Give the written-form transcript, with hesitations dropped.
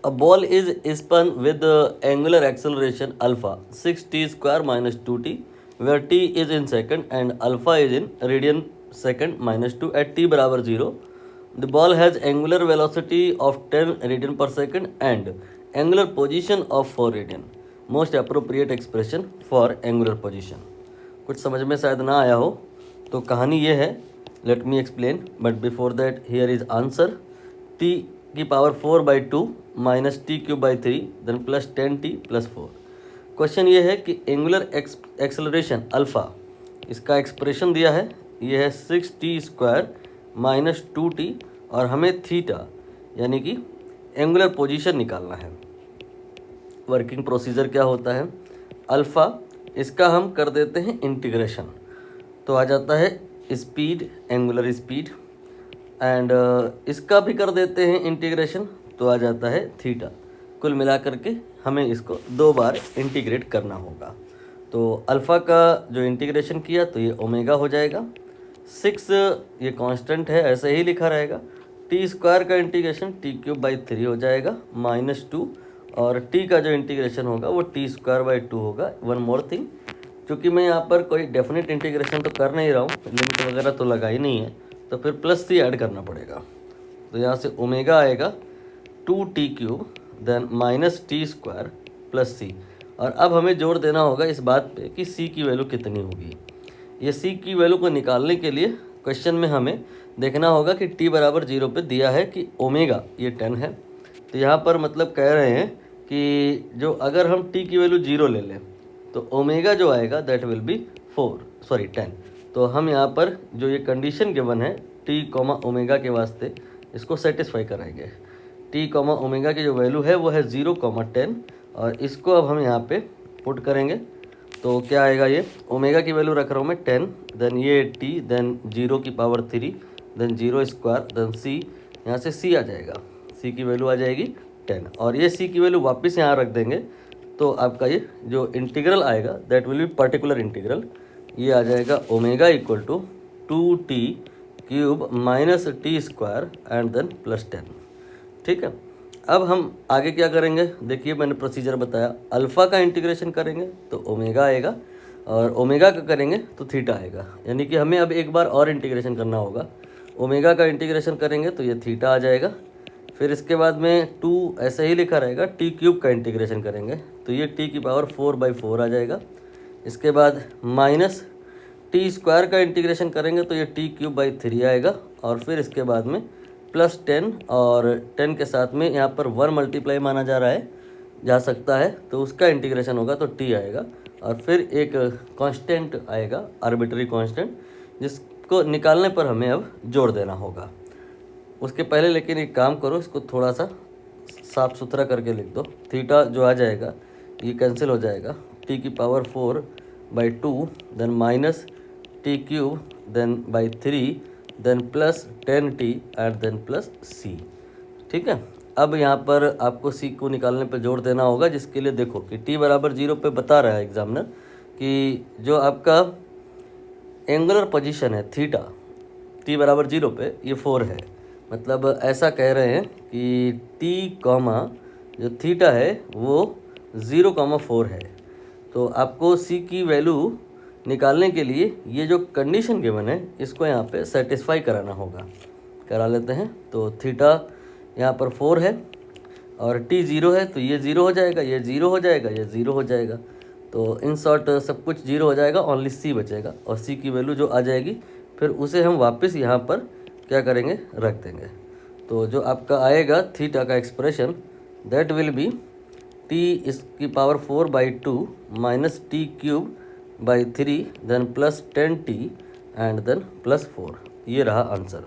A ball is spun with angular acceleration alpha 6t square minus 2t, where t is in second and alpha is in radian second minus 2 at t बराबर 0. The ball has angular velocity of 10 radian per second and angular position of 4 radian. Most appropriate expression for angular position. कुछ समझ में शायद ना आया हो तो कहानी ये है. Let me explain, but before that here is answer. T की power 4/2 minus T cube by 3 then plus 10t plus 4. Question ये है कि एंगुलर एक्सेलरेशन अल्फ़ा, इसका एक्सप्रेशन दिया है, ये है 6t स्क्वायर माइनस 2t और हमें थीटा यानी कि एंगुलर पोजीशन निकालना है. वर्किंग प्रोसीजर क्या होता है? अल्फ़ा इसका हम कर देते हैं इंटीग्रेशन, तो आ जाता है स्पीड, एंगुलर स्पीड, एंड इसका भी कर देते हैं इंटीग्रेशन, तो आ जाता है थीटा. कुल मिलाकर के हमें इसको 2 बार इंटीग्रेट करना होगा. तो अल्फ़ा का जो इंटीग्रेशन किया तो ये ओमेगा हो जाएगा. 6 ये कांस्टेंट है, ऐसे ही लिखा रहेगा. टी स्क्वायर का इंटीग्रेशन टी क्यूब बाई 3 हो जाएगा माइनस 2, और टी का जो इंटीग्रेशन होगा वो टी स्क्वायर बाई 2 होगा. वन मोर थिंग, क्योंकि मैं यहाँ पर कोई डेफिनेट इंटीग्रेशन तो कर नहीं रहा हूँ, लिमिट वगैरह तो लगाई नहीं है, तो फिर प्लस सी ऐड करना पड़ेगा. तो यहाँ से ओमेगा आएगा 2t cube then minus T square plus C. और अब हमें जोर देना होगा इस बात पे कि c की वैल्यू कितनी होगी. ये c की वैल्यू को निकालने के लिए क्वेश्चन में हमें देखना होगा कि t बराबर 0 पे दिया है कि ओमेगा ये 10 है. तो यहाँ पर मतलब कह रहे हैं कि जो अगर हम t की वैल्यू 0 ले लें तो ओमेगा जो आएगा दैट विल बी 10. तो हम यहाँ पर जो ये कंडीशन गिवन है t कॉमा ओमेगा के वास्ते इसको सेटिस्फाई कराएंगे. t कॉमा ओमेगा की जो वैल्यू है वो है 0,10, और इसको अब हम यहाँ पे पुट करेंगे तो क्या आएगा? ये ओमेगा की वैल्यू रख रहा हूँ मैं 10, देन ये t, देन 0 की power 3, then 0 square, then c, यहाँ से c आ जाएगा. c की वैल्यू आ जाएगी 10, और ये c की वैल्यू वापस यहाँ रख देंगे तो आपका ये जो इंटीग्रल आएगा that will be particular integral. ये आ जाएगा omega equal to 2t cube minus T square and then plus 10. ठीक है. अब हम आगे क्या करेंगे? देखिए मैंने प्रोसीजर बताया. अल्फ़ा का इंटीग्रेशन करेंगे तो ओमेगा आएगा, और ओमेगा का करेंगे तो थीटा आएगा. यानी कि हमें अब एक बार और इंटीग्रेशन करना होगा. ओमेगा का इंटीग्रेशन करेंगे तो ये थीटा आ जाएगा. फिर इसके बाद में 2 ऐसे ही लिखा रहेगा. टी क्यूब का इंटीग्रेशन करेंगे तो ये टी की पावर 4/4 आ जाएगा. इसके बाद माइनस टी स्क्वायर का इंटीग्रेशन करेंगे तो ये टी क्यूब बाई 3 आएगा. और फिर इसके बाद में प्लस 10, और 10 के साथ में यहाँ पर 1 मल्टीप्लाई माना जा सकता है, तो उसका इंटीग्रेशन होगा तो टी आएगा. और फिर एक कांस्टेंट आएगा, आर्बिट्री कांस्टेंट, जिसको निकालने पर हमें अब जोड़ देना होगा. उसके पहले लेकिन एक काम करो, इसको थोड़ा सा साफ़ सुथरा करके लिख दो. थीटा जो आ जाएगा ये कैंसिल हो जाएगा. टी की power 4/2 then minus T cube then by 3 then plus 10t and then plus c. ठीक है. अब यहाँ पर आपको c को निकालने पर जोर देना होगा, जिसके लिए देखो कि t बराबर 0 पे बता रहा है एग्जामिनर कि जो आपका एंगुलर पोजीशन है थीटा, t बराबर 0 पे ये 4 है. मतलब ऐसा कह रहे हैं कि t कॉमा जो थीटा है वो 0,4 है. तो आपको c की वैल्यू निकालने के लिए ये जो कंडीशन गिवन है इसको यहाँ पे सेटिस्फाई कराना होगा. करा लेते हैं. तो थीटा यहाँ पर 4 है और t 0 है, तो ये 0 हो जाएगा, ये 0 हो जाएगा, ये 0 हो जाएगा. तो इन शॉर्ट सब कुछ 0 हो जाएगा, ओनली c बचेगा. और c की वैल्यू जो आ जाएगी फिर उसे हम वापस यहाँ पर क्या करेंगे? रख देंगे. तो जो आपका आएगा थीटा का expression that will be t इसकी power 4/2 minus T cube by 3 then plus 10t and then plus 4. ये रहा आंसर.